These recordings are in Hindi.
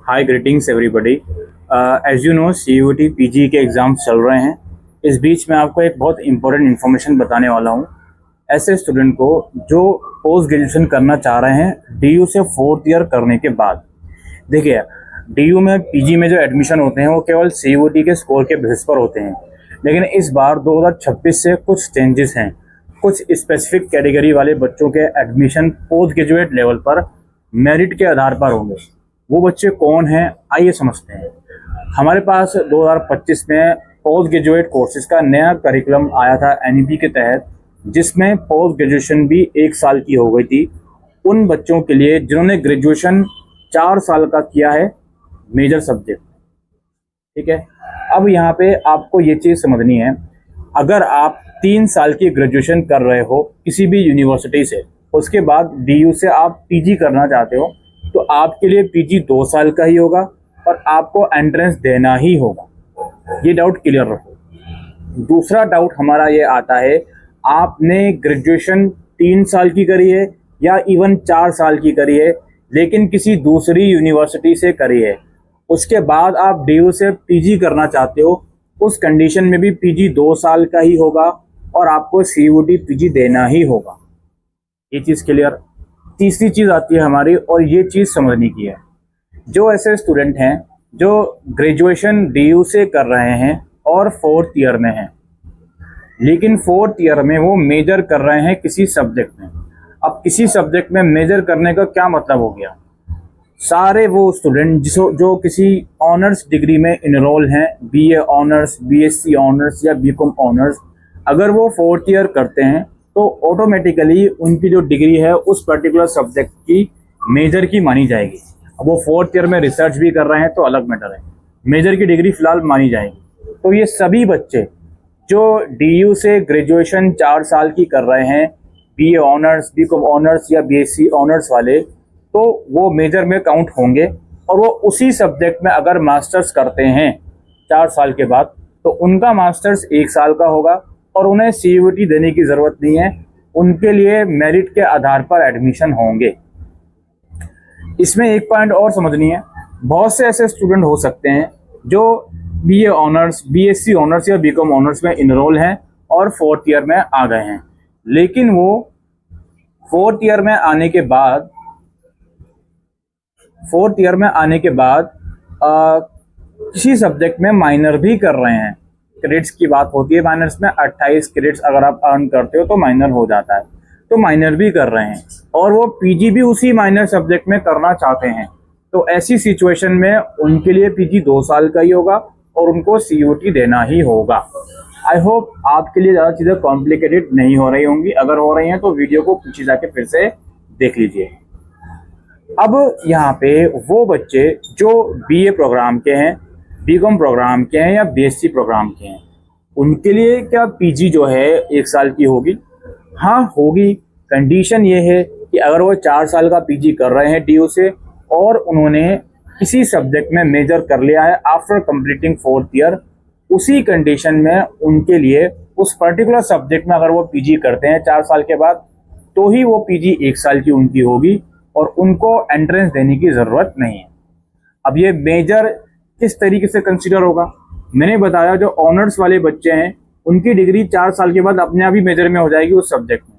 Hi greetings everybody. As you know CUET PG के एग्ज़ाम्स चल रहे हैं। इस बीच मैं आपको एक बहुत इंपॉर्टेंट इन्फॉर्मेशन बताने वाला हूँ ऐसे स्टूडेंट को जो पोस्ट ग्रेजुएशन करना चाह रहे हैं DU से 4th ईयर करने के बाद। देखिए, DU में PG में जो एडमिशन होते हैं वो केवल CUET के स्कोर के बेसिस पर होते हैं, लेकिन इस बार 2026 से कुछ चेंजेस हैं। कुछ स्पेसिफिक कैटेगरी वाले बच्चों के एडमिशन पोस्ट ग्रेजुएट लेवल पर मेरिट के आधार पर होंगे। वो बच्चे कौन हैं, आइए समझते हैं। हमारे पास 2025 में पोस्ट ग्रेजुएट कोर्सेज का नया करिकुलम आया था NEP के तहत, जिसमें पोस्ट ग्रेजुएशन भी 1 साल की हो गई थी उन बच्चों के लिए जिन्होंने ग्रेजुएशन 4 साल का किया है मेजर सब्जेक्ट। ठीक है, अब यहाँ पे आपको ये चीज़ समझनी है, अगर आप 3 साल की ग्रेजुएशन कर रहे हो किसी भी यूनिवर्सिटी से, उसके बाद DU से आप PG करना चाहते हो, तो आपके लिए PG 2 साल का ही होगा और आपको एंट्रेंस देना ही होगा। ये डाउट क्लियर रखो। दूसरा डाउट हमारा ये आता है, आपने ग्रेजुएशन 3 साल की करी है या इवन 4 साल की करी है, लेकिन किसी दूसरी यूनिवर्सिटी से करी है, उसके बाद आप DU से PG करना चाहते हो, उस कंडीशन में भी PG 2 साल का ही होगा और आपको CUET PG देना ही होगा। ये चीज़ क्लियर। तीसरी चीज़ आती है हमारी, और ये चीज़ समझने की है, जो ऐसे स्टूडेंट हैं जो ग्रेजुएशन DU से कर रहे हैं और 4th ईयर में हैं, लेकिन 4th ईयर में वो मेजर कर रहे हैं किसी सब्जेक्ट में। अब किसी सब्जेक्ट में मेजर करने का क्या मतलब हो गया? सारे वो स्टूडेंट जो किसी ऑनर्स डिग्री में इनरोल हैं, BA ऑनर्स, BSc ऑनर्स या BCom ऑनर्स, अगर वो 4th ईयर करते हैं तो ऑटोमेटिकली उनकी जो डिग्री है उस पर्टिकुलर सब्जेक्ट की मेजर की मानी जाएगी। अब वो 4th ईयर में रिसर्च भी कर रहे हैं तो अलग मैटर है, मेजर की डिग्री फिलहाल मानी जाएगी। तो ये सभी बच्चे जो DU से ग्रेजुएशन 4 साल की कर रहे हैं, BA ऑनर्स, BCom ऑनर्स या BSc ऑनर्स वाले, तो वो मेजर में काउंट होंगे। और वो उसी सब्जेक्ट में अगर मास्टर्स करते हैं 4 साल के बाद, तो उनका मास्टर्स 1 साल का होगा और उन्हें CUET देने की ज़रूरत नहीं है, उनके लिए मेरिट के आधार पर एडमिशन होंगे। इसमें एक पॉइंट और समझनी है, बहुत से ऐसे स्टूडेंट हो सकते हैं जो BA ऑनर्स, BSc ऑनर्स या BCom ऑनर्स में इनरोल हैं और 4th ईयर में आ गए हैं, लेकिन वो 4th ईयर में आने के बाद किसी सब्जेक्ट में माइनर भी कर रहे हैं। क्रेडिट्स की बात होती है माइनर्स में, 28 क्रेडिट्स अगर आप अर्न करते हो तो माइनर हो जाता है, तो माइनर भी कर रहे हैं और वो PG भी उसी माइनर सब्जेक्ट में करना चाहते हैं। तो ऐसी सिचुएशन में उनके लिए PG 2 साल का ही होगा और उनको CUET देना ही होगा। आई होप आपके लिए ज़्यादा चीज़ें कॉम्प्लिकेटेड नहीं हो रही होंगी। अगर हो रही हैं तो वीडियो को पीछे जाके फिर से देख लीजिए। अब यहाँ पे वो बच्चे जो BA प्रोग्राम के हैं, BCom प्रोग्राम के हैं या BSc प्रोग्राम के हैं, उनके लिए क्या PG जो है 1 साल की होगी? हाँ होगी। कंडीशन ये है कि अगर वो 4 साल का PG कर रहे हैं DU से और उन्होंने किसी सब्जेक्ट में मेजर कर लिया है आफ्टर कंप्लीटिंग 4th ईयर, उसी कंडीशन में उनके लिए उस पर्टिकुलर सब्जेक्ट में अगर वो PG करते हैं 4 साल के बाद, तो ही वो PG 1 साल की उनकी होगी और उनको एंट्रेंस देने की ज़रूरत नहीं है। अब ये मेजर किस तरीके से कंसिडर होगा? मैंने बताया, जो ऑनर्स वाले बच्चे हैं उनकी डिग्री 4 साल के बाद अपने आप ही मेजर में हो जाएगी उस सब्जेक्ट में,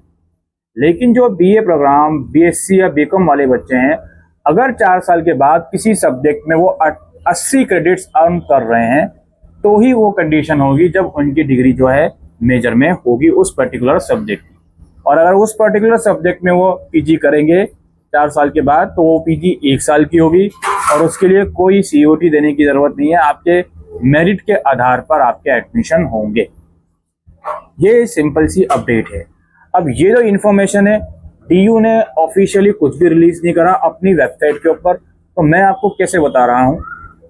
लेकिन जो BA प्रोग्राम, BSc या BCom वाले बच्चे हैं, अगर 4 साल के बाद किसी सब्जेक्ट में वो 80 क्रेडिट्स अर्न कर रहे हैं, तो ही वो कंडीशन होगी जब उनकी डिग्री जो है मेजर में होगी उस पर्टिकुलर सब्जेक्ट की। और अगर उस पर्टिकुलर सब्जेक्ट में वो PG करेंगे 4 साल के बाद, तो वो PG 1 साल की होगी और उसके लिए कोई CUET देने की ज़रूरत नहीं है। आपके मेरिट के आधार पर आपके एडमिशन होंगे। ये सिंपल सी अपडेट है। अब ये जो इन्फॉर्मेशन है, DU ने ऑफिशियली कुछ भी रिलीज़ नहीं करा अपनी वेबसाइट के ऊपर, तो मैं आपको कैसे बता रहा हूँ।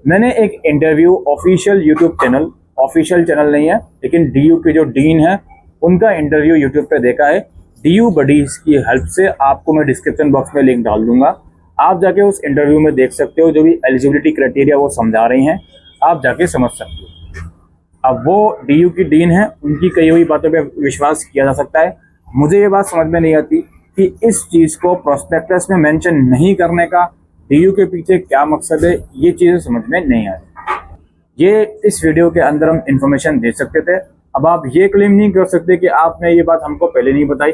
मैंने एक interview official YouTube channel, official channel नहीं है लेकिन DU के जो डीन है उनका इंटरव्यू यूट्यूब पे देखा है। DU बडीज की हेल्प से आपको मैं डिस्क्रिप्शन बॉक्स में लिंक डाल दूंगा, आप जाके उस इंटरव्यू में देख सकते हो। जो भी एलिजिबिलिटी क्राइटेरिया वो समझा रही हैं, आप जाके समझ सकते हो। अब वो DU की डीन है, उनकी कही हुई बातों पे विश्वास किया जा सकता है। मुझे ये बात समझ में नहीं आती कि इस चीज़ को प्रोस्पेक्टस में मेंशन नहीं करने का DU के पीछे क्या मकसद है, ये चीज़ें समझ में नहीं आई। ये इस वीडियो के अंदर हम इंफॉर्मेशन दे सकते थे। अब आप ये क्लेम नहीं कर सकते कि आपने ये बात हमको पहले नहीं बताई।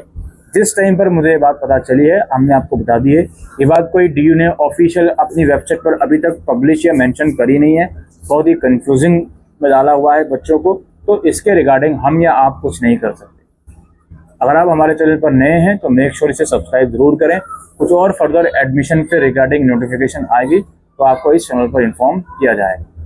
जिस टाइम पर मुझे ये बात पता चली है हमने आपको बता दी है। ये बात कोई DU ने ऑफिशियल अपनी वेबसाइट पर अभी तक पब्लिश या मेंशन करी नहीं है। बहुत ही कंफ्यूजिंग में डाला हुआ है बच्चों को, तो इसके रिगार्डिंग हम या आप कुछ नहीं कर सकते। अगर आप हमारे चैनल पर नए हैं तो मेक श्योर इसे सब्सक्राइब जरूर करें। कुछ और फर्दर एडमिशन से रिगार्डिंग नोटिफिकेशन आएगी तो आपको इस चैनल पर इन्फॉर्म किया जाएगा।